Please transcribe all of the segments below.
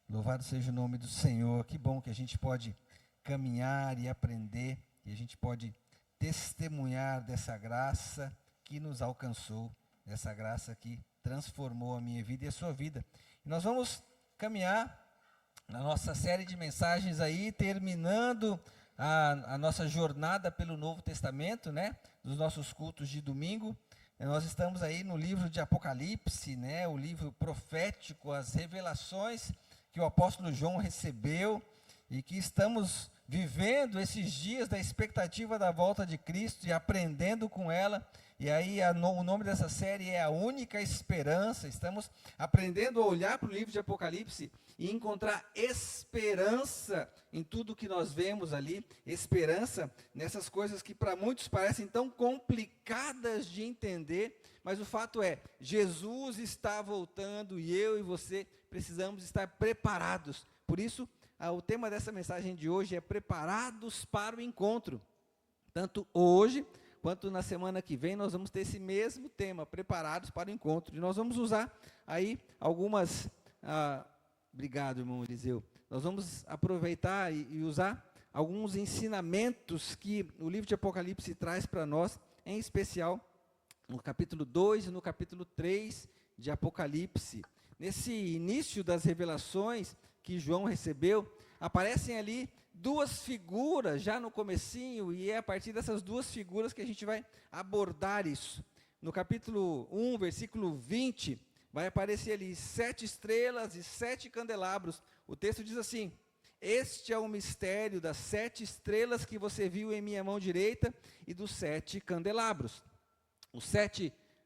Louvado seja o nome do Senhor. Que bom que a gente pode caminhar e aprender, e a gente pode testemunhar dessa graça que nos alcançou, dessa graça que transformou a minha vida e a sua vida. E nós vamos caminhar na nossa série de mensagens aí, terminando a nossa jornada pelo Novo Testamento, né? Dos nossos cultos de domingo. Nós estamos aí no livro de Apocalipse, né? O livro profético, as revelações que o apóstolo João recebeu e que estamos vivendo esses dias da expectativa da volta de Cristo e aprendendo com ela. E aí o nome dessa série é A Única Esperança. Estamos aprendendo a olhar para o livro de Apocalipse e encontrar esperança em tudo que nós vemos ali, esperança nessas coisas que para muitos parecem tão complicadas de entender, mas o fato é, Jesus está voltando e eu e você precisamos estar preparados. Por isso, o tema dessa mensagem de hoje é preparados para o encontro. Tanto hoje quanto na semana que vem nós vamos ter esse mesmo tema, preparados para o encontro. E nós vamos usar aí algumas... obrigado, irmão Eliseu. Nós vamos aproveitar e usar alguns ensinamentos que o livro de Apocalipse traz para nós, em especial no capítulo 2 e no capítulo 3 de Apocalipse. Nesse início das revelações que João recebeu, aparecem ali duas figuras já no comecinho, e é a partir dessas duas figuras que a gente vai abordar isso. No capítulo 1, versículo 20, vai aparecer ali 7 estrelas e 7 candelabros. O texto diz assim: este é o mistério das 7 estrelas que você viu em minha mão direita e dos 7 candelabros.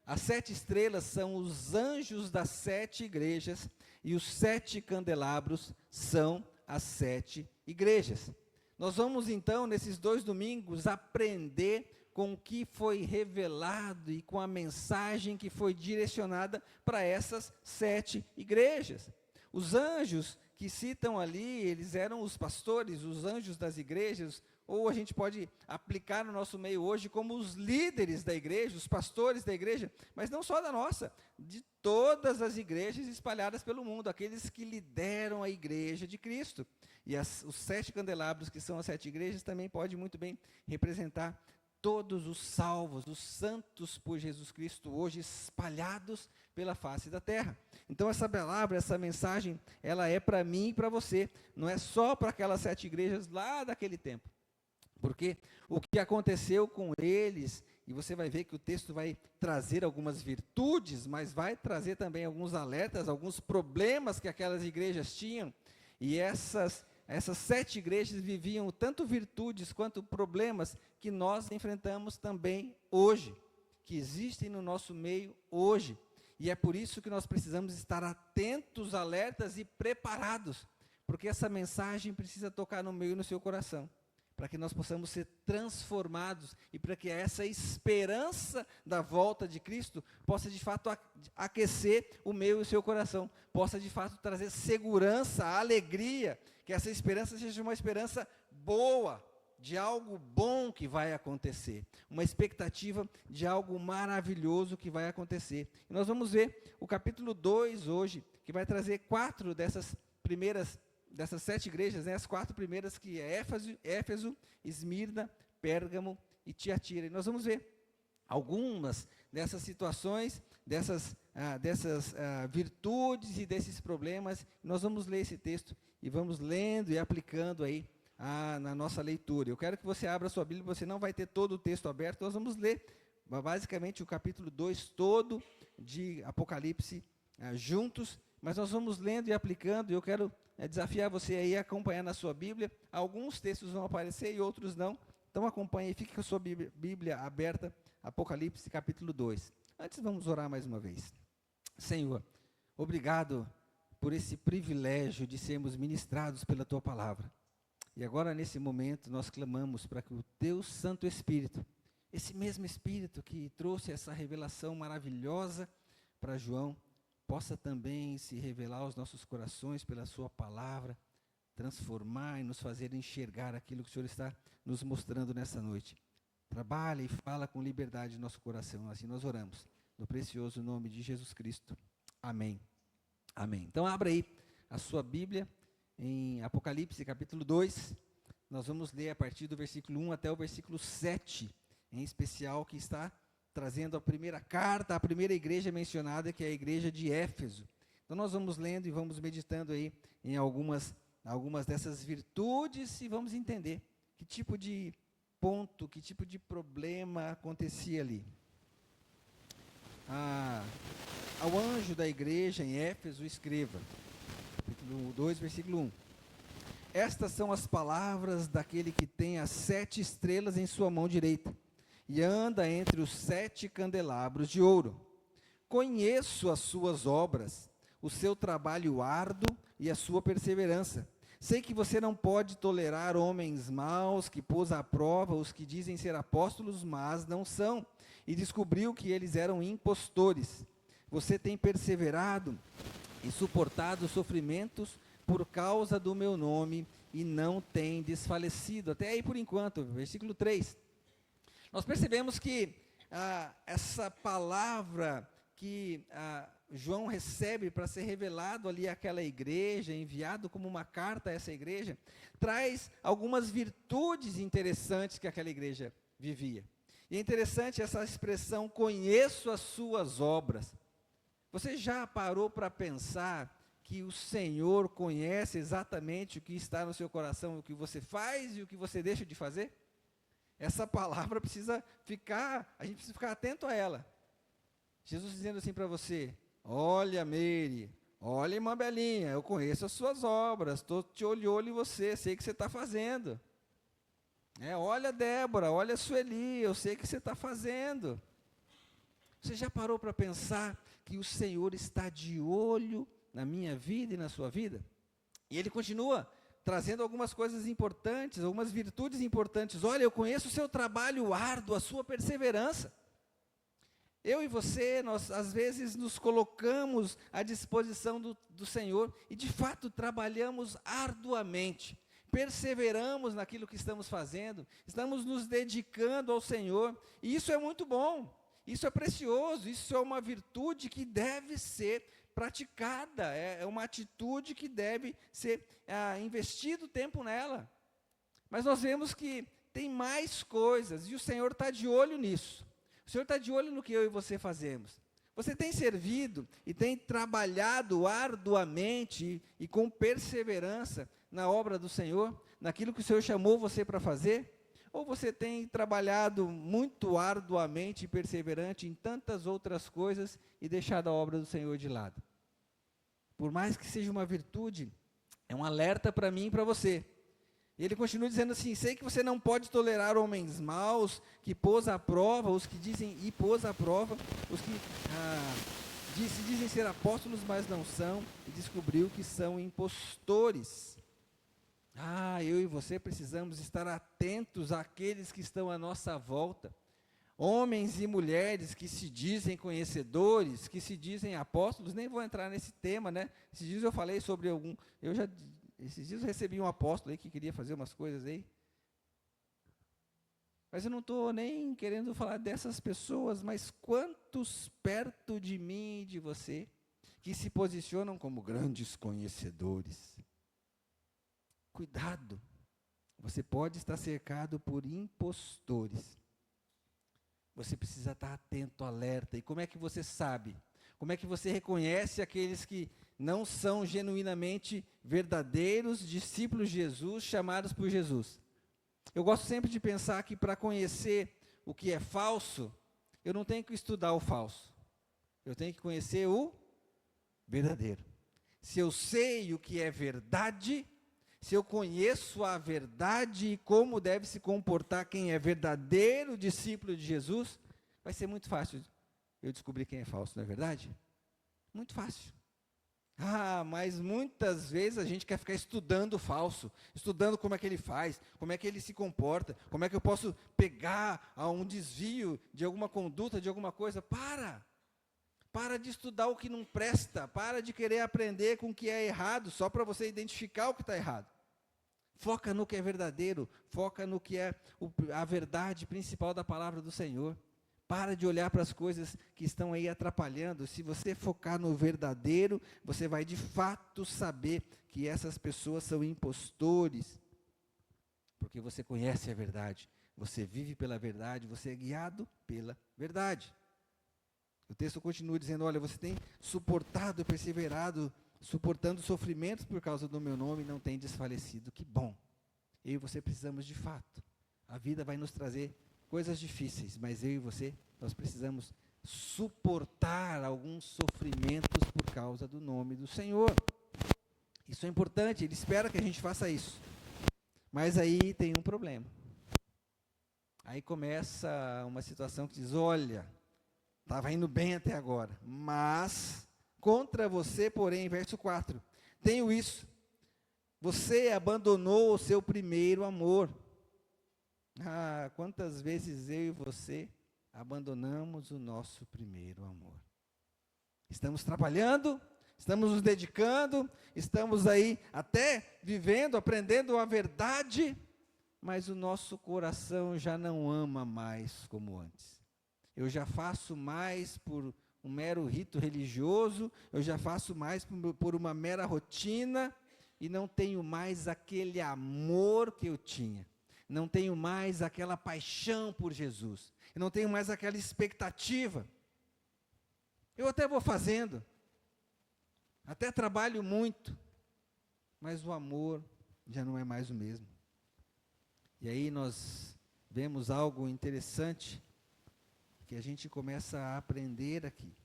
As 7 estrelas são os anjos das 7 igrejas, e os 7 candelabros são as 7 igrejas. Nós vamos então, nesses 2 domingos, aprender com o que foi revelado e com a mensagem que foi direcionada para essas 7 igrejas. Os anjos que citam ali, eles eram os pastores, os anjos das igrejas, ou a gente pode aplicar no nosso meio hoje como os líderes da igreja, os pastores da igreja, mas não só da nossa, de todas as igrejas espalhadas pelo mundo, aqueles que lideram a igreja de Cristo. E os 7 candelabros, que são as 7 igrejas, também pode muito bem representar todos os salvos, os santos por Jesus Cristo, hoje espalhados pela face da terra. Então essa palavra, essa mensagem, ela é para mim e para você, não é só para aquelas 7 igrejas lá daquele tempo. Porque o que aconteceu com eles, e você vai ver que o texto vai trazer algumas virtudes, mas vai trazer também alguns alertas, alguns problemas que aquelas igrejas tinham, e essas 7 igrejas viviam tanto virtudes quanto problemas que nós enfrentamos também hoje, que existem no nosso meio hoje. E é por isso que nós precisamos estar atentos, alertas e preparados, porque essa mensagem precisa tocar no meio e no seu coração, para que nós possamos ser transformados e para que essa esperança da volta de Cristo possa de fato aquecer o meu e o seu coração, possa de fato trazer segurança, alegria, que essa esperança seja uma esperança boa, de algo bom que vai acontecer, uma expectativa de algo maravilhoso que vai acontecer. E nós vamos ver o capítulo 2 hoje, que vai trazer 4 dessas 7 igrejas, né, as 4 primeiras, que é Éfeso, Esmirna, Pérgamo e Tiatira. E nós vamos ver algumas dessas situações, dessas virtudes e desses problemas. Nós vamos ler esse texto e vamos lendo e aplicando aí na nossa leitura. Eu quero que você abra a sua Bíblia, você não vai ter todo o texto aberto, nós vamos ler basicamente o capítulo 2 todo de Apocalipse juntos, mas nós vamos lendo e aplicando, e eu quero desafiar você aí a acompanhar na sua Bíblia. Alguns textos vão aparecer e outros não, então acompanhe e fique com a sua Bíblia aberta, Apocalipse capítulo 2. Antes vamos orar mais uma vez. Senhor, obrigado por esse privilégio de sermos ministrados pela Tua Palavra. E agora nesse momento nós clamamos para que o Teu Santo Espírito, esse mesmo Espírito que trouxe essa revelação maravilhosa para João, possa também se revelar aos nossos corações pela sua palavra, transformar e nos fazer enxergar aquilo que o Senhor está nos mostrando nessa noite. Trabalha e fala com liberdade no nosso coração, assim nós oramos, no precioso nome de Jesus Cristo. Amém. Amém. Então abra aí a sua Bíblia em Apocalipse capítulo 2, nós vamos ler a partir do versículo 1 até o versículo 7, em especial, que está trazendo a primeira carta, a primeira igreja mencionada, que é a igreja de Éfeso. Então nós vamos lendo e vamos meditando aí em algumas dessas virtudes e vamos entender que tipo de ponto, que tipo de problema acontecia ali. Ao anjo da igreja em Éfeso escreva, capítulo 2, versículo 1. Estas são as palavras daquele que tem as 7 estrelas em sua mão direita e anda entre os 7 candelabros de ouro. Conheço as suas obras, o seu trabalho árduo e a sua perseverança. Sei que você não pode tolerar homens maus que pôs à prova os que dizem ser apóstolos, mas não são, e descobriu que eles eram impostores. Você tem perseverado e suportado sofrimentos por causa do meu nome e não tem desfalecido. Até aí por enquanto, versículo 3. Nós percebemos que essa palavra que João recebe para ser revelado ali àquela igreja, enviado como uma carta a essa igreja, traz algumas virtudes interessantes que aquela igreja vivia. E é interessante essa expressão, conheço as suas obras. Você já parou para pensar que o Senhor conhece exatamente o que está no seu coração, o que você faz e o que você deixa de fazer? Essa palavra a gente precisa ficar atento a ela. Jesus dizendo assim para você, olha Meire, olha irmã Belinha, eu conheço as suas obras, estou de olho em você, sei o que você está fazendo. Olha Débora, olha Sueli, eu sei o que você está fazendo. Você já parou para pensar que o Senhor está de olho na minha vida e na sua vida? E Ele continua trazendo algumas coisas importantes, algumas virtudes importantes. Olha, eu conheço o seu trabalho árduo, a sua perseverança. Eu e você, nós às vezes nos colocamos à disposição do Senhor e de fato trabalhamos arduamente, perseveramos naquilo que estamos fazendo, estamos nos dedicando ao Senhor, e isso é muito bom, isso é precioso, isso é uma virtude que deve ser praticada, é uma atitude que deve ser investido tempo nela. Mas nós vemos que tem mais coisas, e o Senhor está de olho nisso. O Senhor está de olho no que eu e você fazemos. Você tem servido e tem trabalhado arduamente e com perseverança na obra do Senhor, naquilo que o Senhor chamou você para fazer? Ou você tem trabalhado muito arduamente e perseverante em tantas outras coisas e deixado a obra do Senhor de lado? Por mais que seja uma virtude, é um alerta para mim e para você. E ele continua dizendo assim, sei que você não pode tolerar homens maus, que pôs à prova, os que dizem, e pôs à prova, os que se dizem ser apóstolos, mas não são, e descobriu que são impostores. Eu e você precisamos estar atentos àqueles que estão à nossa volta, homens e mulheres que se dizem conhecedores, que se dizem apóstolos. Nem vou entrar nesse tema, né? Esses dias eu falei sobre esses dias eu recebi um apóstolo aí que queria fazer umas coisas aí, mas eu não estou nem querendo falar dessas pessoas, mas quantos perto de mim e de você, que se posicionam como grandes conhecedores. Cuidado, você pode estar cercado por impostores. Você precisa estar atento, alerta. E como é que você sabe? Como é que você reconhece aqueles que não são genuinamente verdadeiros discípulos de Jesus, chamados por Jesus? Eu gosto sempre de pensar que para conhecer o que é falso, eu não tenho que estudar o falso. Eu tenho que conhecer o verdadeiro. Se eu sei o que é verdade, se eu conheço a verdade e como deve se comportar quem é verdadeiro discípulo de Jesus, vai ser muito fácil eu descobrir quem é falso, não é verdade? Muito fácil. Mas muitas vezes a gente quer ficar estudando o falso, estudando como é que ele faz, como é que ele se comporta, como é que eu posso pegar um desvio de alguma conduta, de alguma coisa. Para de estudar o que não presta, para de querer aprender com o que é errado, só para você identificar o que está errado. Foca no que é verdadeiro, foca no que é a verdade principal da palavra do Senhor. Para de olhar para as coisas que estão aí atrapalhando. Se você focar no verdadeiro, você vai de fato saber que essas pessoas são impostores. Porque você conhece a verdade, você vive pela verdade, você é guiado pela verdade. O texto continua dizendo, olha, você tem suportado, perseverado, suportando sofrimentos por causa do meu nome e não tem desfalecido. Que bom. Eu e você precisamos de fato. A vida vai nos trazer coisas difíceis, mas eu e você, nós precisamos suportar alguns sofrimentos por causa do nome do Senhor. Isso é importante, Ele espera que a gente faça isso. Mas aí tem um problema. Aí começa uma situação que diz, olha, estava indo bem até agora, mas contra você, porém, verso 4, tenho isso, você abandonou o seu primeiro amor. Quantas vezes eu e você abandonamos o nosso primeiro amor? Estamos trabalhando, estamos nos dedicando, estamos aí até vivendo, aprendendo a verdade, mas o nosso coração já não ama mais como antes. Eu já faço mais por um mero rito religioso, eu já faço mais por uma mera rotina, e não tenho mais aquele amor que eu tinha. Não tenho mais aquela paixão por Jesus. Eu não tenho mais aquela expectativa. Eu até vou fazendo, até trabalho muito, mas o amor já não é mais o mesmo. E aí nós vemos algo interessante, que a gente começa a aprender aqui.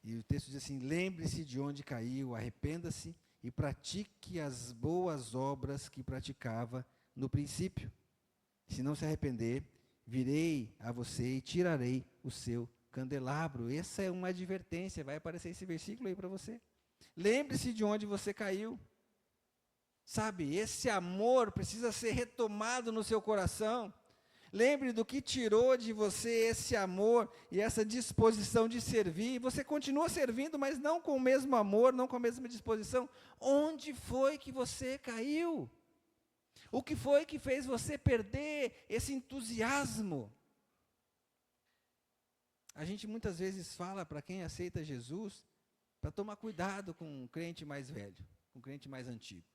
E o texto diz assim, lembre-se de onde caiu, arrependa-se e pratique as boas obras que praticava no princípio. Se não se arrepender, virei a você e tirarei o seu candelabro. Essa é uma advertência, vai aparecer esse versículo aí para você. Lembre-se de onde você caiu. Sabe, esse amor precisa ser retomado no seu coração. Lembre do que tirou de você esse amor e essa disposição de servir. Você continua servindo, mas não com o mesmo amor, não com a mesma disposição. Onde foi que você caiu? O que foi que fez você perder esse entusiasmo? A gente muitas vezes fala para quem aceita Jesus, para tomar cuidado com um crente mais velho, com um crente mais antigo.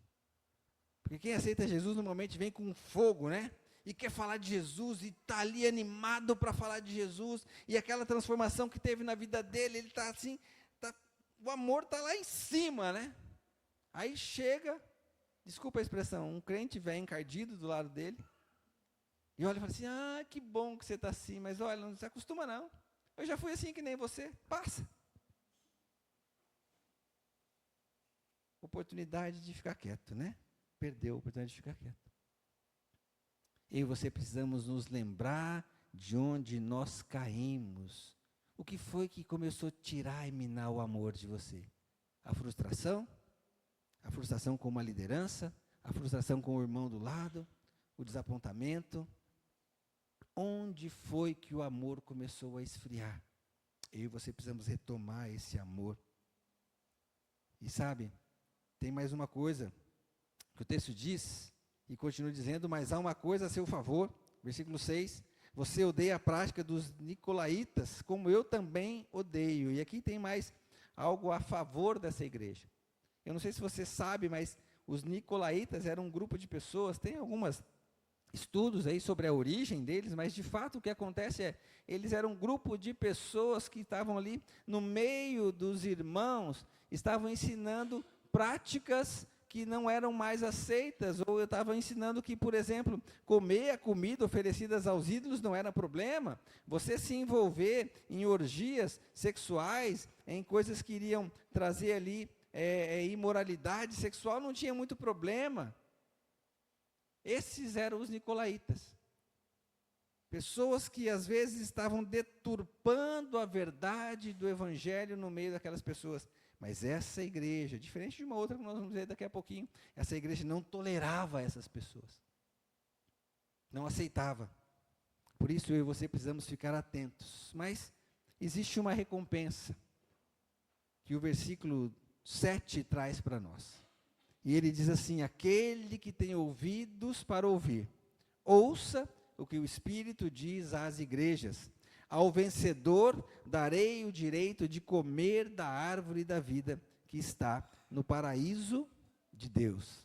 Porque quem aceita Jesus normalmente vem com fogo, né? E quer falar de Jesus, e está ali animado para falar de Jesus, e aquela transformação que teve na vida dele, ele está assim, o amor está lá em cima, né? Aí chega, desculpa a expressão, um crente velho encardido do lado dele, e olha e fala assim, que bom que você está assim, mas olha, não se acostuma não, eu já fui assim que nem você, passa. Oportunidade de ficar quieto, né? Perdeu a oportunidade de ficar quieto. Eu e você precisamos nos lembrar de onde nós caímos. O que foi que começou a tirar e minar o amor de você? A frustração com uma liderança, a frustração com o irmão do lado, o desapontamento. Onde foi que o amor começou a esfriar? Eu e você precisamos retomar esse amor. E sabe, tem mais uma coisa que o texto diz, e continua dizendo, mas há uma coisa a seu favor, versículo 6, você odeia a prática dos nicolaítas, como eu também odeio. E aqui tem mais algo a favor dessa igreja. Eu não sei se você sabe, mas os nicolaítas eram um grupo de pessoas, tem alguns estudos aí sobre a origem deles, mas de fato o que acontece é, eles eram um grupo de pessoas que estavam ali no meio dos irmãos, estavam ensinando práticas que não eram mais aceitas, ou eu estava ensinando que, por exemplo, comer a comida oferecidas aos ídolos não era problema, você se envolver em orgias sexuais, em coisas que iriam trazer ali imoralidade sexual, não tinha muito problema. Esses eram os nicolaítas. Pessoas que às vezes estavam deturpando a verdade do evangelho no meio daquelas pessoas. Mas essa igreja, diferente de uma outra que nós vamos ver daqui a pouquinho, essa igreja não tolerava essas pessoas. Não aceitava. Por isso eu e você precisamos ficar atentos. Mas existe uma recompensa que o versículo 7 traz para nós. E ele diz assim, aquele que tem ouvidos para ouvir, ouça o que o Espírito diz às igrejas. Ao vencedor darei o direito de comer da árvore da vida que está no paraíso de Deus.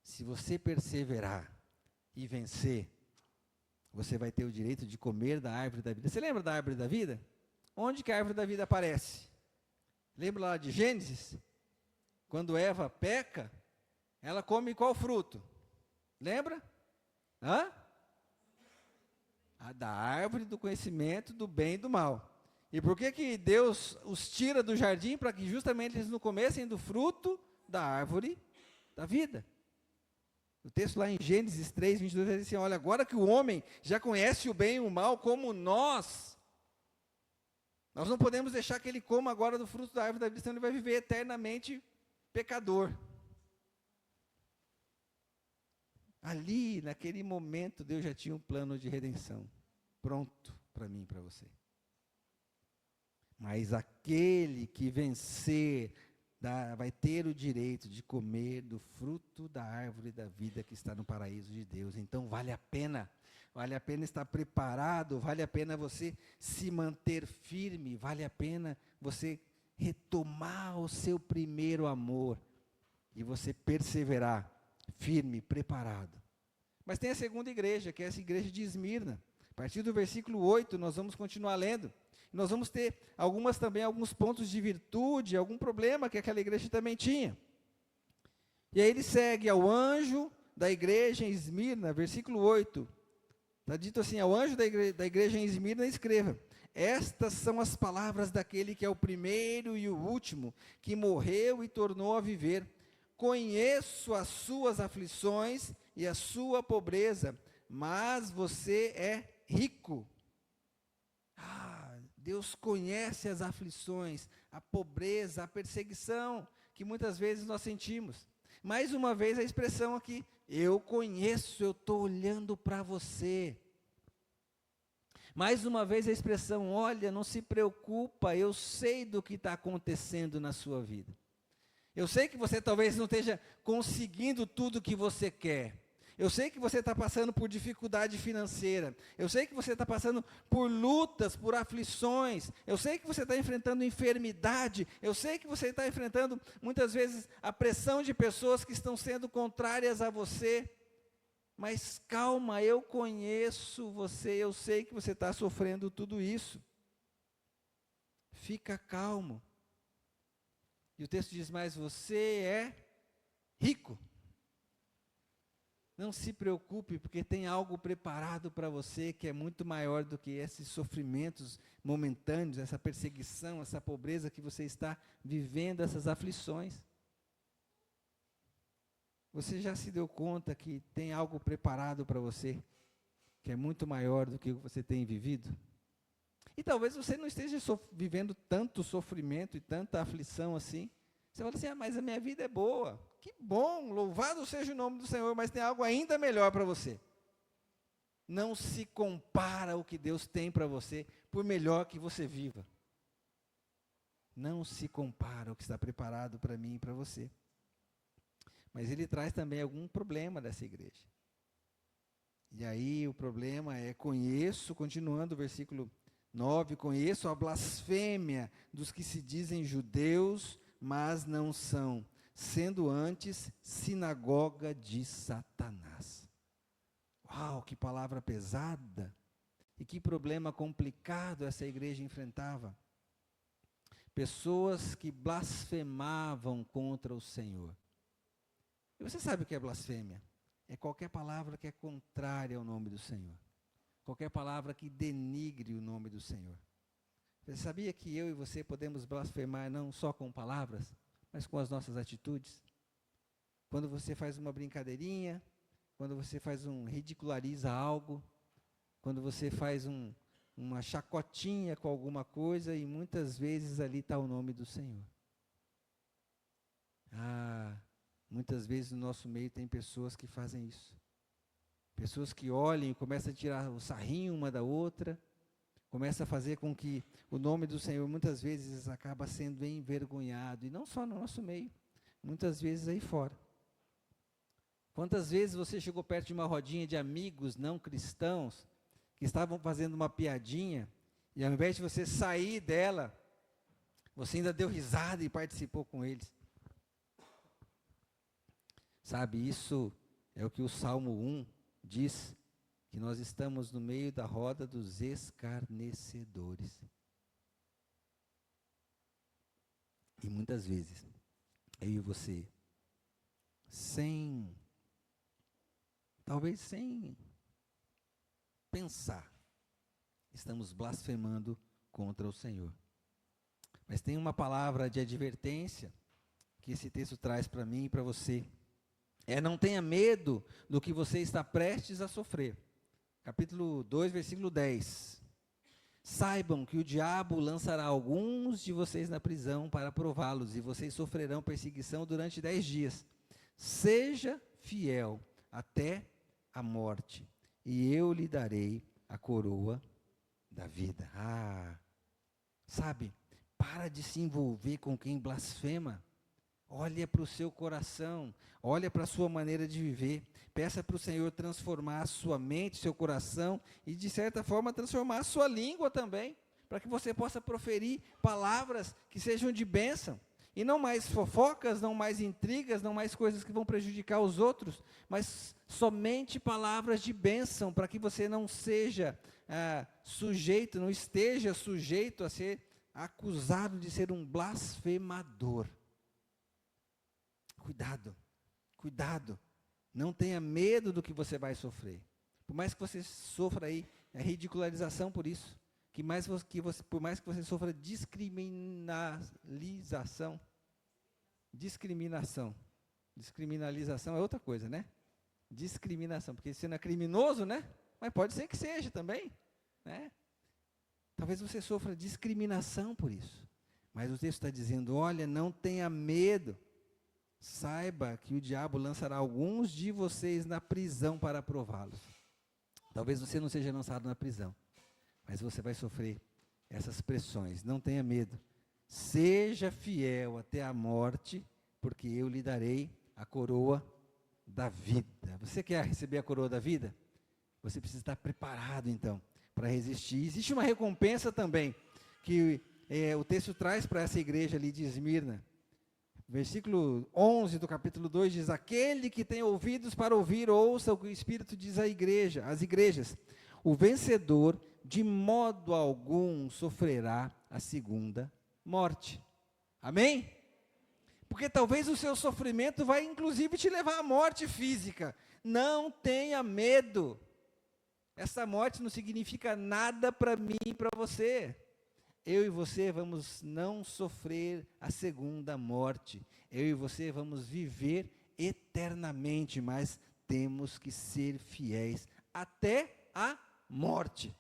Se você perseverar e vencer, você vai ter o direito de comer da árvore da vida. Você lembra da árvore da vida? Onde que a árvore da vida aparece? Lembra lá de Gênesis? Quando Eva peca, ela come qual fruto? Lembra? Hã? A da árvore do conhecimento do bem e do mal. E por que Deus os tira do jardim? Para que justamente eles não comessem do fruto da árvore da vida. O texto lá em Gênesis 3, 22, diz assim, olha, agora que o homem já conhece o bem e o mal como nós não podemos deixar que ele coma agora do fruto da árvore da vida, senão ele vai viver eternamente pecador. Ali, naquele momento, Deus já tinha um plano de redenção pronto para mim e para você. Mas aquele que vencer vai ter o direito de comer do fruto da árvore da vida que está no paraíso de Deus. Então vale a pena estar preparado, vale a pena você se manter firme, vale a pena você retomar o seu primeiro amor e você perseverar firme, preparado. Mas tem a segunda igreja, que é essa igreja de Esmirna. A partir do versículo 8, nós vamos continuar lendo. Nós vamos ter alguns pontos de virtude, algum problema que aquela igreja também tinha. E aí ele segue ao anjo da igreja em Esmirna, versículo 8. Está dito assim, ao anjo da igreja em Esmirna, escreva: estas são as palavras daquele que é o primeiro e o último, que morreu e tornou a viver. Conheço as suas aflições e a sua pobreza, mas você é rico. Deus conhece as aflições, a pobreza, a perseguição que muitas vezes nós sentimos. Mais uma vez a expressão aqui, eu conheço, eu estou olhando para você. Mais uma vez a expressão, olha, não se preocupa, eu sei do que está acontecendo na sua vida. Eu sei que você talvez não esteja conseguindo tudo o que você quer. Eu sei que você está passando por dificuldade financeira. Eu sei que você está passando por lutas, por aflições. Eu sei que você está enfrentando enfermidade. Eu sei que você está enfrentando, muitas vezes, a pressão de pessoas que estão sendo contrárias a você. Mas calma, eu conheço você. Eu sei que você está sofrendo tudo isso. Fica calmo. E o texto diz, mas você é rico. Não se preocupe, porque tem algo preparado para você que é muito maior do que esses sofrimentos momentâneos, essa perseguição, essa pobreza que você está vivendo, essas aflições. Você já se deu conta que tem algo preparado para você, que é muito maior do que você tem vivido? E talvez você não esteja vivendo tanto sofrimento e tanta aflição assim. Você fala assim, mas a minha vida é boa. Que bom, louvado seja o nome do Senhor, mas tem algo ainda melhor para você. Não se compara o que Deus tem para você, por melhor que você viva. Não se compara o que está preparado para mim e para você. Mas ele traz também algum problema dessa igreja. E aí o problema é, continuando o versículo 9, conheço a blasfêmia dos que se dizem judeus, mas não são, sendo antes sinagoga de Satanás. Uau, que palavra pesada! E que problema complicado essa igreja enfrentava. Pessoas que blasfemavam contra o Senhor. E você sabe o que é blasfêmia? É qualquer palavra que é contrária ao nome do Senhor. Qualquer palavra que denigre o nome do Senhor. Você sabia que eu e você podemos blasfemar não só com palavras, mas com as nossas atitudes? Quando você faz uma brincadeirinha, quando você ridiculariza algo, quando você faz uma chacotinha com alguma coisa, e muitas vezes ali está o nome do Senhor. Muitas vezes no nosso meio tem pessoas que fazem isso. Pessoas que olham e começam a tirar o sarrinho uma da outra, começa a fazer com que o nome do Senhor muitas vezes acaba sendo envergonhado, e não só no nosso meio, muitas vezes aí fora. Quantas vezes você chegou perto de uma rodinha de amigos não cristãos que estavam fazendo uma piadinha e ao invés de você sair dela, você ainda deu risada e participou com eles? Sabe, isso é o que o Salmo 1 diz, que nós estamos no meio da roda dos escarnecedores. E muitas vezes, eu e você, talvez sem pensar, estamos blasfemando contra o Senhor. Mas tem uma palavra de advertência que esse texto traz para mim e para você. Não tenha medo do que você está prestes a sofrer. Capítulo 2, versículo 10. Saibam que o diabo lançará alguns de vocês na prisão para prová-los, e vocês sofrerão perseguição durante 10 dias. Seja fiel até a morte, e eu lhe darei a coroa da vida. Sabe, para de se envolver com quem blasfema. Olha para o seu coração, olha para a sua maneira de viver, peça para o Senhor transformar a sua mente, seu coração e de certa forma transformar a sua língua também, para que você possa proferir palavras que sejam de bênção, e não mais fofocas, não mais intrigas, não mais coisas que vão prejudicar os outros, mas somente palavras de bênção, para que você não seja sujeito, não esteja sujeito a ser acusado de ser um blasfemador. Cuidado, não tenha medo do que você vai sofrer. Por mais que você sofra aí a ridicularização por isso, por mais que você sofra discriminalização, descriminalização é outra coisa, né? Discriminação, porque você não é criminoso, né? Mas pode ser que seja também, né? Talvez você sofra discriminação por isso, mas o texto está dizendo, olha, não tenha medo. Saiba que o diabo lançará alguns de vocês na prisão para prová-los. Talvez você não seja lançado na prisão, mas você vai sofrer essas pressões. Não tenha medo. Seja fiel até a morte, porque eu lhe darei a coroa da vida. Você quer receber a coroa da vida? Você precisa estar preparado, então, para resistir. Existe uma recompensa também, que o texto traz para essa igreja ali de Esmirna. Versículo 11 do capítulo 2 diz, aquele que tem ouvidos para ouvir, ouça o que o Espírito diz às igrejas. O vencedor, de modo algum, sofrerá a segunda morte. Amém? Porque talvez o seu sofrimento vai, inclusive, te levar à morte física. Não tenha medo. Essa morte não significa nada para mim e para você. Eu e você vamos não sofrer a segunda morte. Eu e você vamos viver eternamente, mas temos que ser fiéis até a morte.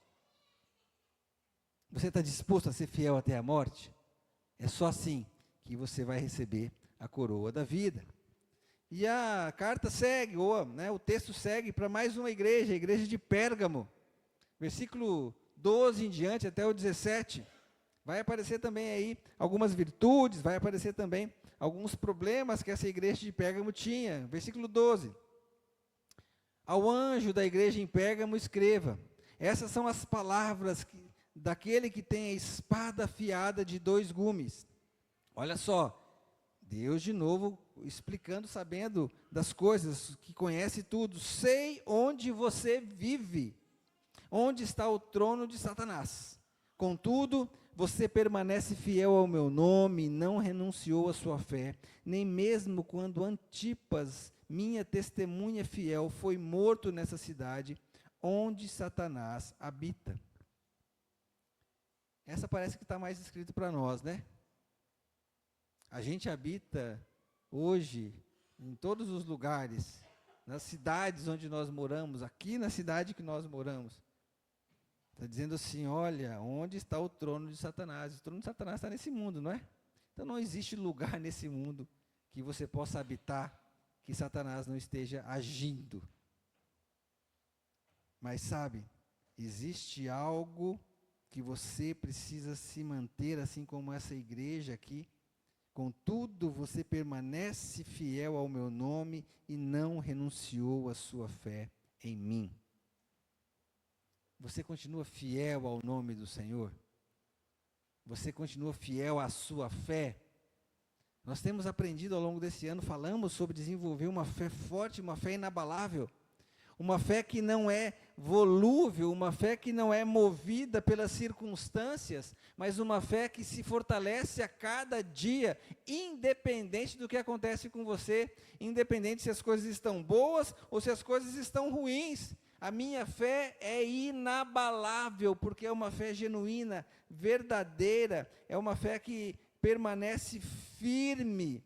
Você está disposto a ser fiel até a morte? É só assim que você vai receber a coroa da vida. E a carta segue, o texto segue para mais uma igreja, a igreja de Pérgamo. Versículo 12 em diante até o 17. Vai aparecer também aí algumas virtudes, vai aparecer também alguns problemas que essa igreja de Pérgamo tinha. Versículo 12. Ao anjo da igreja em Pérgamo escreva, essas são as palavras daquele que tem a espada afiada de 2 gumes. Olha só, Deus de novo explicando, sabendo das coisas, que conhece tudo. Sei onde você vive, onde está o trono de Satanás. Contudo, você permanece fiel ao meu nome, não renunciou à sua fé, nem mesmo quando Antipas, minha testemunha fiel, foi morto nessa cidade, onde Satanás habita. Essa parece que está mais escrito para nós, né? A gente habita hoje em todos os lugares, nas cidades onde nós moramos, aqui na cidade que nós moramos. Está dizendo assim, olha, onde está o trono de Satanás? O trono de Satanás está nesse mundo, não é? Então não existe lugar nesse mundo que você possa habitar, que Satanás não esteja agindo. Mas sabe, existe algo que você precisa se manter, assim como essa igreja aqui, Contudo, você permanece fiel ao meu nome e não renunciou à sua fé em mim. Você continua fiel ao nome do Senhor? Você continua fiel à sua fé? Nós temos aprendido ao longo desse ano, falamos sobre desenvolver uma fé forte, uma fé inabalável. Uma fé que não é volúvel, uma fé que não é movida pelas circunstâncias, mas uma fé que se fortalece a cada dia, independente do que acontece com você, independente se as coisas estão boas ou se as coisas estão ruins. A minha fé é inabalável, porque é uma fé genuína, verdadeira, é uma fé que permanece firme.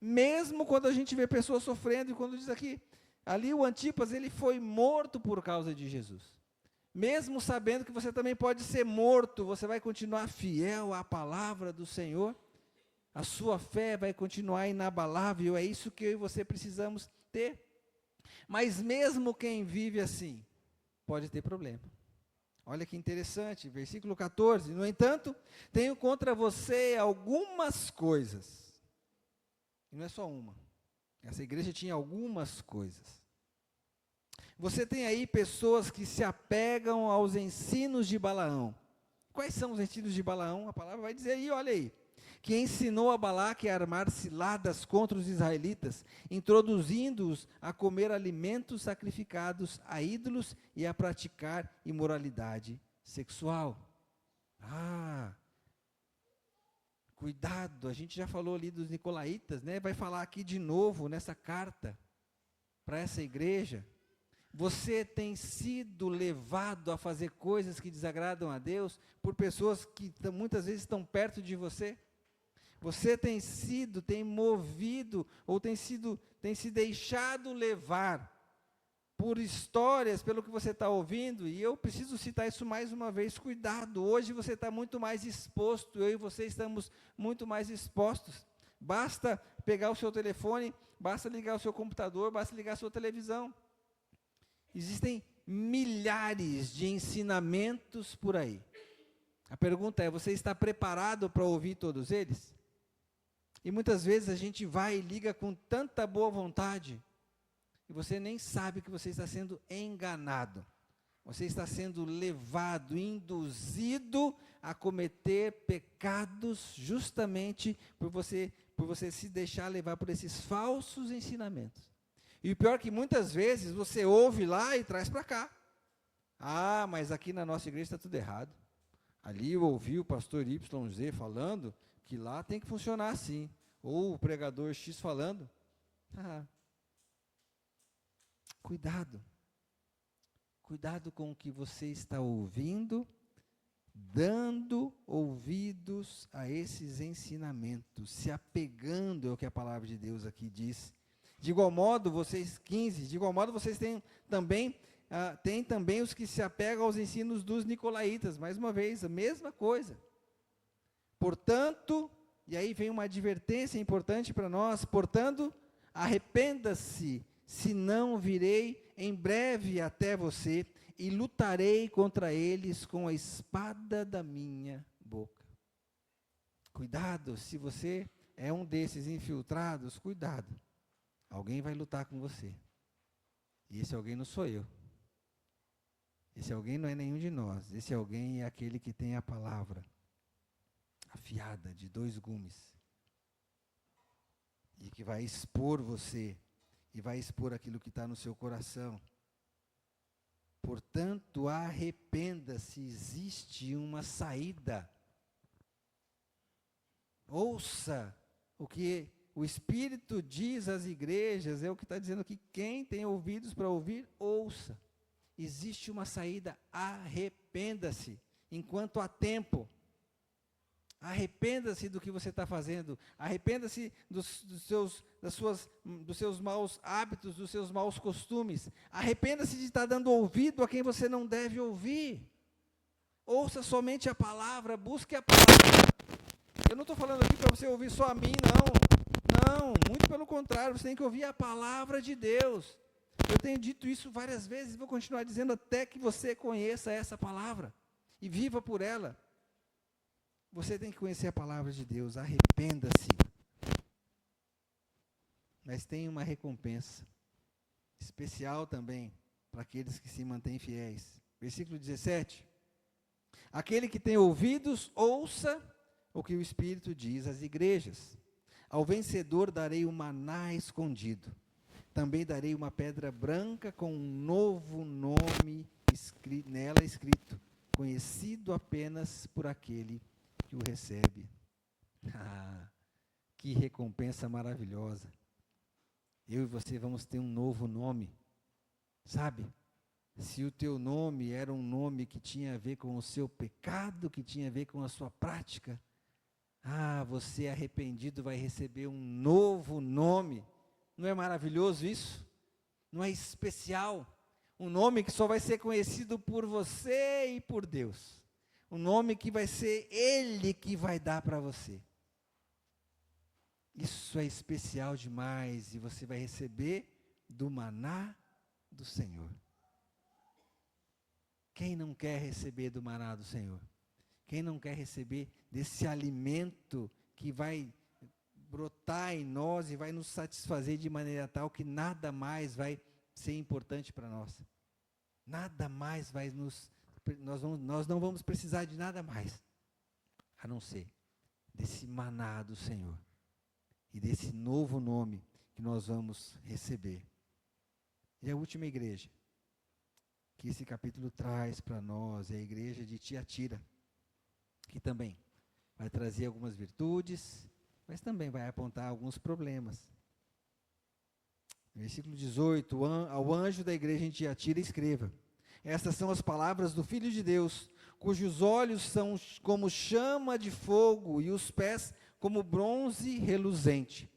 Mesmo quando a gente vê pessoas sofrendo, e quando diz aqui, ali o Antipas, ele foi morto por causa de Jesus. Mesmo sabendo que você também pode ser morto, você vai continuar fiel à palavra do Senhor. A sua fé vai continuar inabalável, é isso que eu e você precisamos ter. Mas mesmo quem vive assim, pode ter problema. Olha que interessante, versículo 14. No entanto, tenho contra você algumas coisas. E não é só uma. Essa igreja tinha algumas coisas. Você tem aí pessoas que se apegam aos ensinos de Balaão. Quais são os ensinos de Balaão? A palavra vai dizer aí, olha aí. Que ensinou a Balaque a armar ciladas contra os israelitas, introduzindo-os a comer alimentos sacrificados a ídolos e a praticar imoralidade sexual. Cuidado, a gente já falou ali dos nicolaítas, né? Vai falar aqui de novo nessa carta para essa igreja. Você tem sido levado a fazer coisas que desagradam a Deus por pessoas que muitas vezes estão perto de você? Você tem movido, ou tem se deixado levar por histórias, pelo que você está ouvindo, e eu preciso citar isso mais uma vez, cuidado, hoje você está muito mais exposto, eu e você estamos muito mais expostos. Basta pegar o seu telefone, basta ligar o seu computador, basta ligar a sua televisão. Existem milhares de ensinamentos por aí. A pergunta é, você está preparado para ouvir todos eles? E muitas vezes a gente vai e liga com tanta boa vontade, e você nem sabe que você está sendo enganado. Você está sendo levado, induzido a cometer pecados justamente por você se deixar levar por esses falsos ensinamentos. E o pior é que muitas vezes você ouve lá e traz para cá. Mas aqui na nossa igreja está tudo errado. Ali eu ouvi o pastor YZ falando que lá tem que funcionar assim. Ou o pregador X falando. Cuidado. Cuidado com o que você está ouvindo, dando ouvidos a esses ensinamentos, se apegando ao que a palavra de Deus aqui diz. De igual modo, vocês têm também os que se apegam aos ensinos dos nicolaítas. Mais uma vez, a mesma coisa. Portanto, e aí vem uma advertência importante para nós, portanto, arrependa-se, senão virei em breve até você e lutarei contra eles com a espada da minha boca. Cuidado, se você é um desses infiltrados, cuidado. Alguém vai lutar com você. E esse alguém não sou eu. Esse alguém não é nenhum de nós. Esse alguém é aquele que tem a palavra afiada de 2 gumes. E que vai expor você. E vai expor aquilo que está no seu coração. Portanto, arrependa-se, existe uma saída. Ouça o que o Espírito diz às igrejas, é o que está dizendo aqui, quem tem ouvidos para ouvir, ouça. Existe uma saída, arrependa-se, enquanto há tempo. Arrependa-se do que você está fazendo, arrependa-se dos seus maus hábitos, dos seus maus costumes, arrependa-se de estar dando ouvido a quem você não deve ouvir. Ouça somente a palavra, busque a palavra. Eu não estou falando aqui para você ouvir só a mim, não, muito pelo contrário, você tem que ouvir a palavra de Deus. Eu tenho dito isso várias vezes, vou continuar dizendo até que você conheça essa palavra, e viva por ela. Você tem que conhecer a palavra de Deus, arrependa-se. Mas tem uma recompensa especial também para aqueles que se mantêm fiéis. Versículo 17. Aquele que tem ouvidos, ouça o que o Espírito diz às igrejas. Ao vencedor darei o maná escondido. Também darei uma pedra branca com um novo nome nela escrito, conhecido apenas por aquele que o recebe. Que recompensa maravilhosa. Eu e você vamos ter um novo nome. Sabe? Se o teu nome era um nome que tinha a ver com o seu pecado, que tinha a ver com a sua prática, você arrependido vai receber um novo nome. Não é maravilhoso isso? Não é especial? Um nome que só vai ser conhecido por você e por Deus. Um nome que vai ser Ele que vai dar para você. Isso é especial demais e você vai receber do maná do Senhor. Quem não quer receber do maná do Senhor? Quem não quer receber desse alimento que vai brotar em nós e vai nos satisfazer de maneira tal que nada mais vai ser importante para nós? Nada mais vai nós não vamos precisar de nada mais, a não ser desse maná do Senhor. E desse novo nome que nós vamos receber. E a última igreja que esse capítulo traz para nós é a igreja de Tiatira, que também vai trazer algumas virtudes, mas também vai apontar alguns problemas. Versículo 18, ao anjo da igreja em Tiatira escreva: estas são as palavras do Filho de Deus, cujos olhos são como chama de fogo e os pés como bronze reluzente.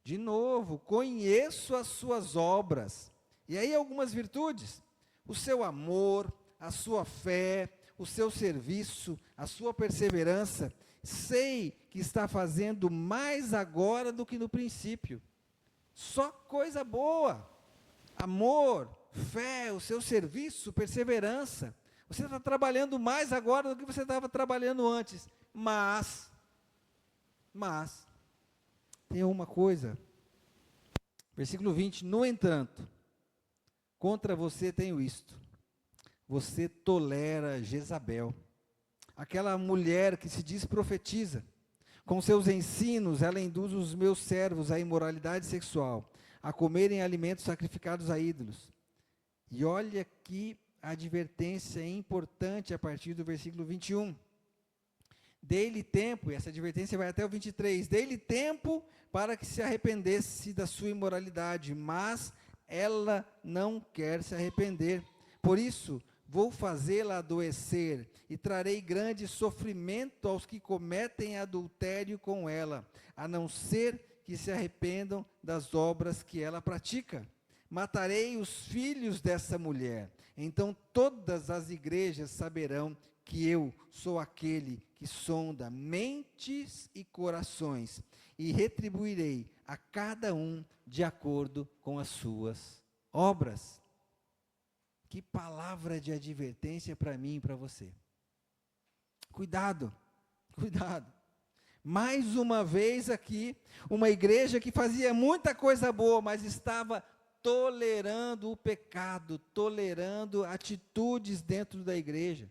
De novo, conheço as suas obras. E aí algumas virtudes: o seu amor, a sua fé, o seu serviço, a sua perseverança. Sei que está fazendo mais agora do que no princípio. Só coisa boa. Amor, fé, o seu serviço, perseverança. Você está trabalhando mais agora do que você estava trabalhando antes. Mas, tem uma coisa, versículo 20, no entanto, contra você tenho isto, você tolera Jezabel, aquela mulher que se diz profetiza, com seus ensinos ela induz os meus servos à imoralidade sexual, a comerem alimentos sacrificados a ídolos. E olha que advertência importante a partir do versículo 21. Dei-lhe tempo, e essa advertência vai até o 23, dei-lhe tempo para que se arrependesse da sua imoralidade, mas ela não quer se arrepender. Por isso, vou fazê-la adoecer, e trarei grande sofrimento aos que cometem adultério com ela, a não ser que se arrependam das obras que ela pratica. Matarei os filhos dessa mulher, então todas as igrejas saberão que eu sou aquele que sonda mentes e corações, e retribuirei a cada um de acordo com as suas obras. Que palavra de advertência para mim e para você. Cuidado, cuidado. Mais uma vez aqui, uma igreja que fazia muita coisa boa, mas estava tolerando o pecado, tolerando atitudes dentro da igreja.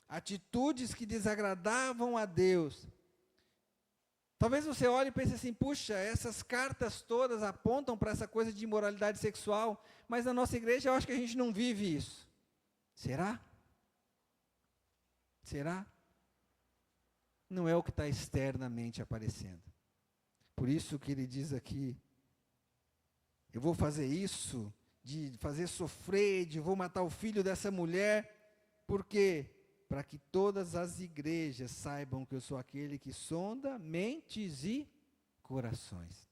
Atitudes que desagradavam a Deus. Talvez você olhe e pense assim: puxa, essas cartas todas apontam para essa coisa de imoralidade sexual, mas na nossa igreja eu acho que a gente não vive isso. Será? Será? Não é o que está externamente aparecendo. Por isso que ele diz aqui: eu vou fazer isso, de fazer sofrer, vou matar o filho dessa mulher, porque para que todas as igrejas saibam que eu sou aquele que sonda mentes e corações.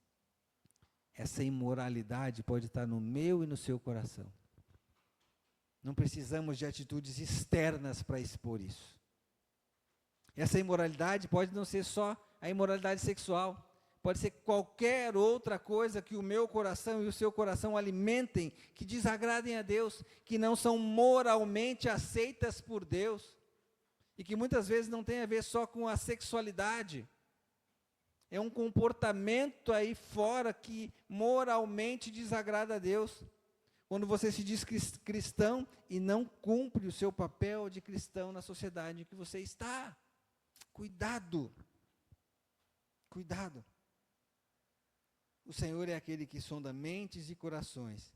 Essa imoralidade pode estar no meu e no seu coração. Não precisamos de atitudes externas para expor isso. Essa imoralidade pode não ser só a imoralidade sexual, pode ser qualquer outra coisa que o meu coração e o seu coração alimentem, que desagradem a Deus, que não são moralmente aceitas por Deus. e que muitas vezes não tem a ver só com a sexualidade. É um comportamento aí fora que moralmente desagrada a Deus. Quando você se diz cristão e não cumpre o seu papel de cristão na sociedade em que você está. Cuidado. Cuidado. O Senhor é aquele que sonda mentes e corações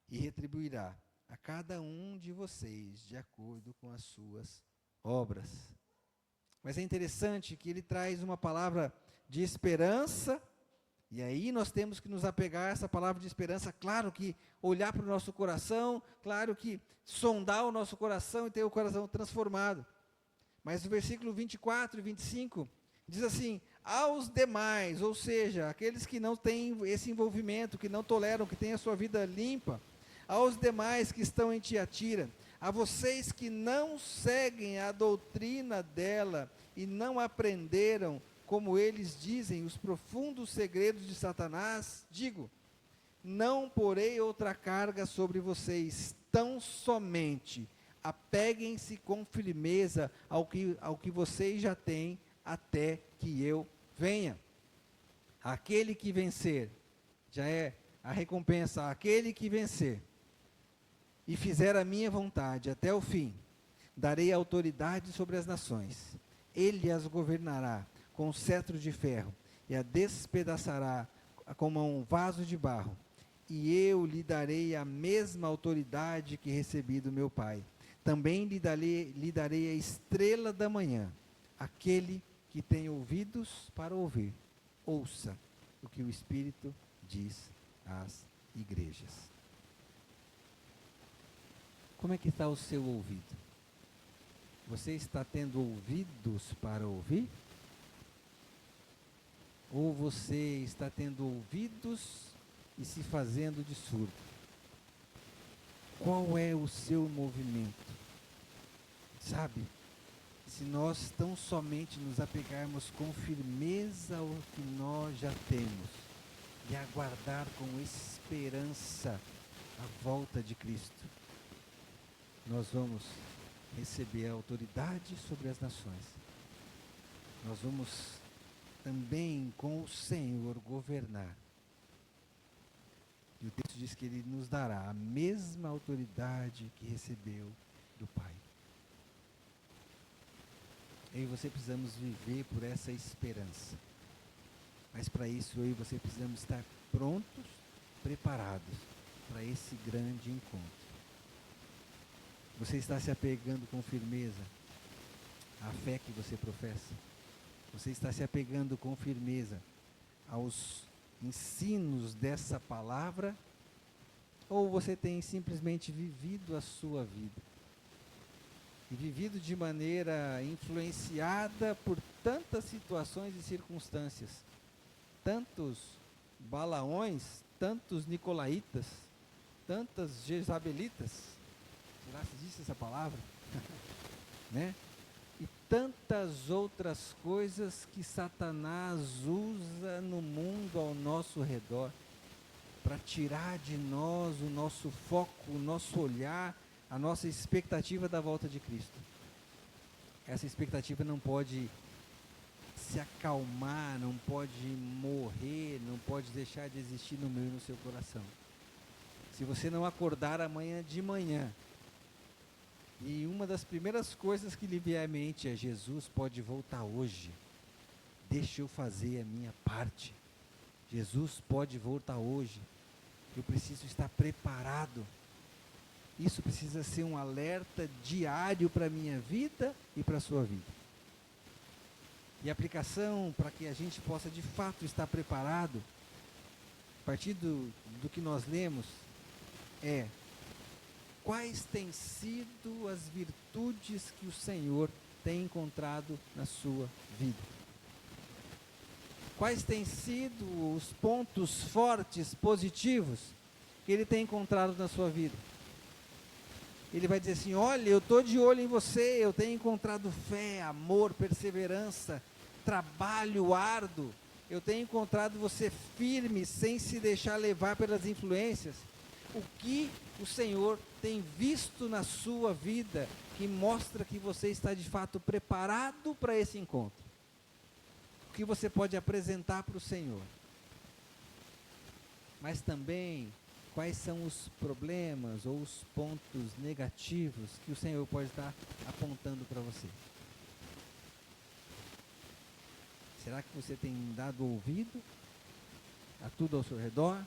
e retribuirá a cada um de vocês de acordo com as suas obras. Mas é interessante que ele traz uma palavra de esperança, e aí nós temos que nos apegar a essa palavra de esperança, claro que olhar para o nosso coração, claro que sondar o nosso coração e ter o coração transformado. Mas o versículo 24 e 25 diz assim: aos demais, ou seja, aqueles que não têm esse envolvimento, que não toleram, que têm a sua vida limpa, aos demais que estão em Tiatira, a vocês que não seguem a doutrina dela e não aprenderam, como eles dizem, os profundos segredos de Satanás, digo, não porei outra carga sobre vocês, tão somente apeguem-se com firmeza ao que vocês já têm, até que eu venha. Aquele que vencer, já é a recompensa, aquele que vencer, e fizer a minha vontade até o fim, darei autoridade sobre as nações, ele as governará com um cetro de ferro, e a despedaçará como um vaso de barro, e eu lhe darei a mesma autoridade que recebi do meu Pai. Também lhe darei a estrela da manhã. Aquele que tem ouvidos para ouvir, ouça o que o Espírito diz às igrejas. Como é que está o seu ouvido? Você está tendo ouvidos para ouvir? Ou você está tendo ouvidos e se fazendo de surdo? Qual é o seu movimento? Sabe, se nós tão somente nos apegarmos com firmeza ao que nós já temos e aguardar com esperança a volta de Cristo, nós vamos receber a autoridade sobre as nações. Nós vamos também com o Senhor governar. E o texto diz que Ele nos dará a mesma autoridade que recebeu do Pai. Eu e você precisamos viver por essa esperança. Mas para isso eu e você precisamos estar prontos, preparados para esse grande encontro. Você está se apegando com firmeza à fé que você professa? Você está se apegando com firmeza aos ensinos dessa palavra? Ou você tem simplesmente vivido a sua vida? E vivido de maneira influenciada por tantas situações e circunstâncias? Tantos Balaões, tantos Nicolaitas, tantas Jezabelitas. Será que existe essa palavra? Né? E tantas outras coisas que Satanás usa no mundo ao nosso redor para tirar de nós o nosso foco, o nosso olhar, a nossa expectativa da volta de Cristo. Essa expectativa não pode se acalmar, não pode morrer, não pode deixar de existir no meu e no seu coração. Se você não acordar amanhã de manhã, e uma das primeiras coisas que lhe vier à mente é: Jesus pode voltar hoje, deixa eu fazer a minha parte. Jesus pode voltar hoje, eu preciso estar preparado. Isso precisa ser um alerta diário para a minha vida e para a sua vida. E a aplicação para que a gente possa de fato estar preparado, a partir do que nós lemos, é: quais têm sido as virtudes que o Senhor tem encontrado na sua vida? Quais têm sido os pontos fortes, positivos, que Ele tem encontrado na sua vida? Ele vai dizer assim: olha, eu estou de olho em você, eu tenho encontrado fé, amor, perseverança, trabalho árduo, eu tenho encontrado você firme, sem se deixar levar pelas influências. O que o Senhor tem visto na sua vida que mostra que você está de fato preparado para esse encontro? O que você pode apresentar para o Senhor? Mas também, quais são os problemas ou os pontos negativos que o Senhor pode estar apontando para você? Será que você tem dado ouvido a tudo ao seu redor?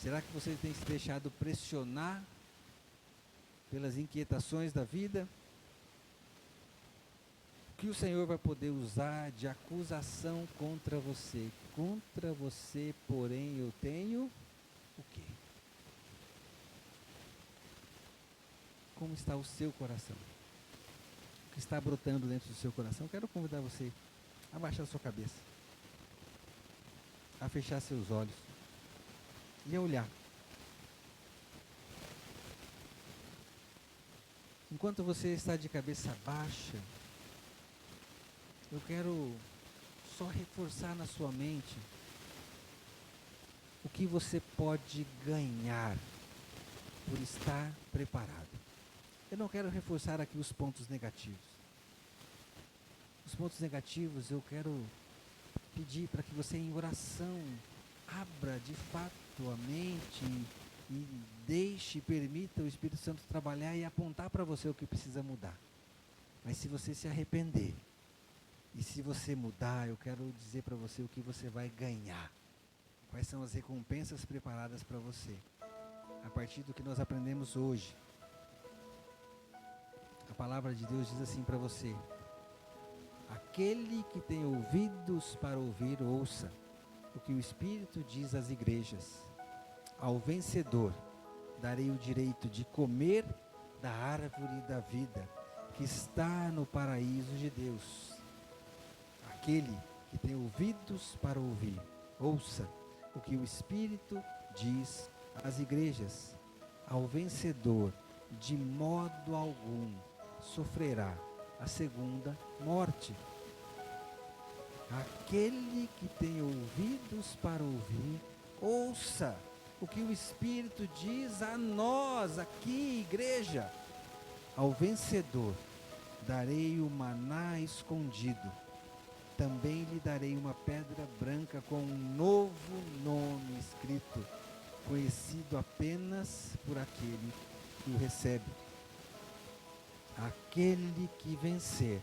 Será que você tem se deixado pressionar pelas inquietações da vida? O que o Senhor vai poder usar de acusação contra você? Contra você, porém, eu tenho o quê? Como está o seu coração? O que está brotando dentro do seu coração? Quero convidar você a baixar a sua cabeça, a fechar seus olhos e a olhar. Enquanto você está de cabeça baixa, eu quero só reforçar na sua mente o que você pode ganhar por estar preparado. Eu não quero reforçar aqui os pontos negativos. Os pontos negativos eu quero pedir para que você em oração abra de fato a mente e deixe, permita o Espírito Santo trabalhar e apontar para você o que precisa mudar. Mas se você se arrepender, e se você mudar, eu quero dizer para você o que você vai ganhar. Quais são as recompensas preparadas para você, a partir do que nós aprendemos hoje. A palavra de Deus diz assim para você: aquele que tem ouvidos para ouvir, ouça o que o Espírito diz às igrejas. Ao vencedor darei o direito de comer da árvore da vida, que está no paraíso de Deus. Aquele que tem ouvidos para ouvir, ouça o que o Espírito diz às igrejas. Ao vencedor, de modo algum, sofrerá a segunda morte. Aquele que tem ouvidos para ouvir, ouça o que o Espírito diz a nós aqui, igreja. Ao vencedor darei o maná escondido. Também lhe darei uma pedra branca com um novo nome escrito, conhecido apenas por aquele que o recebe. Aquele que vencer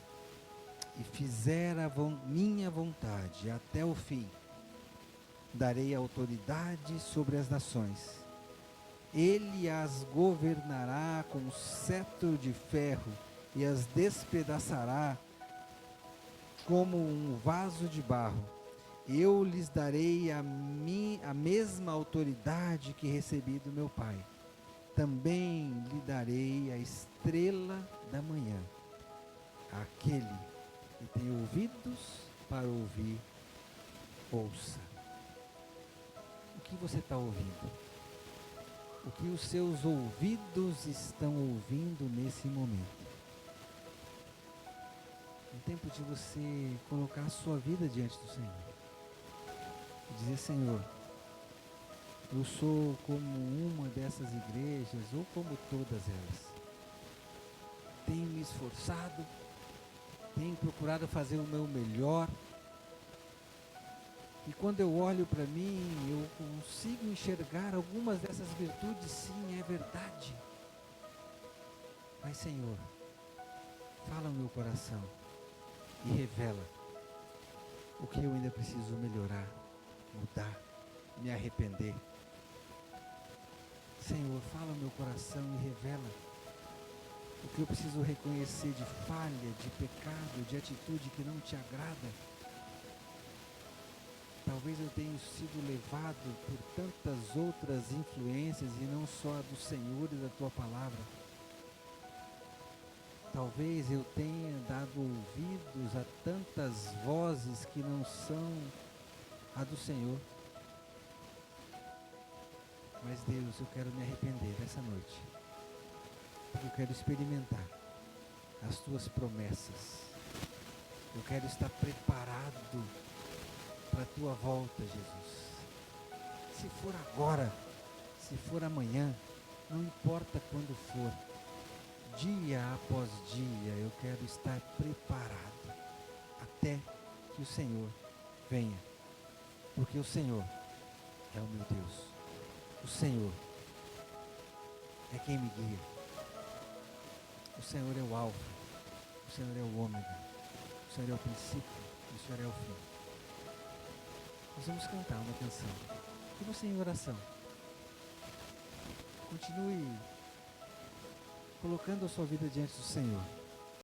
e fizer minha vontade até o fim, darei autoridade sobre as nações. Ele as governará com cetro de ferro e as despedaçará como um vaso de barro. Eu lhes darei a mesma autoridade que recebi do meu Pai. Também lhe darei a estrela da manhã. Aquele que tem ouvidos para ouvir, ouça. O que você está ouvindo? O que os seus ouvidos estão ouvindo nesse momento? É tempo de você colocar a sua vida diante do Senhor. E dizer: Senhor, eu sou como uma dessas igrejas, ou como todas elas. Tenho me esforçado, tenho procurado fazer o meu melhor. E quando eu olho para mim, eu consigo enxergar algumas dessas virtudes, sim, é verdade. Mas, Senhor, fala no meu coração e revela o que eu ainda preciso melhorar, mudar, me arrepender. Senhor, fala no meu coração e revela o que eu preciso reconhecer de falha, de pecado, de atitude que não te agrada. Talvez eu tenha sido levado por tantas outras influências e não só a do Senhor e da Tua Palavra. Talvez eu tenha dado ouvidos a tantas vozes que não são a do Senhor. Mas Deus, eu quero me arrepender essa noite. Porque eu quero experimentar as Tuas promessas. Eu quero estar preparado para a Tua volta, Jesus. Se for agora, Se for amanhã, não importa quando for, dia após dia eu quero estar preparado até que o Senhor venha. Porque o Senhor é o meu Deus. O Senhor é quem me guia. O Senhor é o alfa. O Senhor é o ômega. O Senhor é o princípio. O Senhor é o fim. Nós vamos cantar uma canção. E você em oração. Continue colocando a sua vida diante do Senhor.